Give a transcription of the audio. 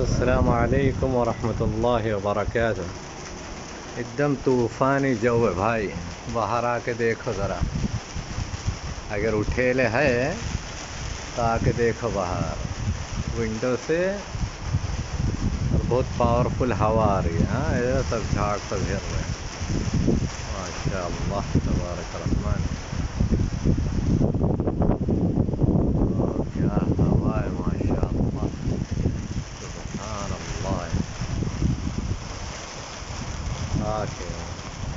अस्सलामु अलैकुम वरहमतुल्लाहि वबरकातुह। एकदम तूफ़ानी जो है भाई, बाहर आके देखो ज़रा। अगर उठेले है तो आके देखो बाहर विंडो से। और बहुत पावरफुल हवा आ रही है। हाँ, ये सब झाड़ सब हिल रहे हैं। माशाअल्लाह तबारक रहमान।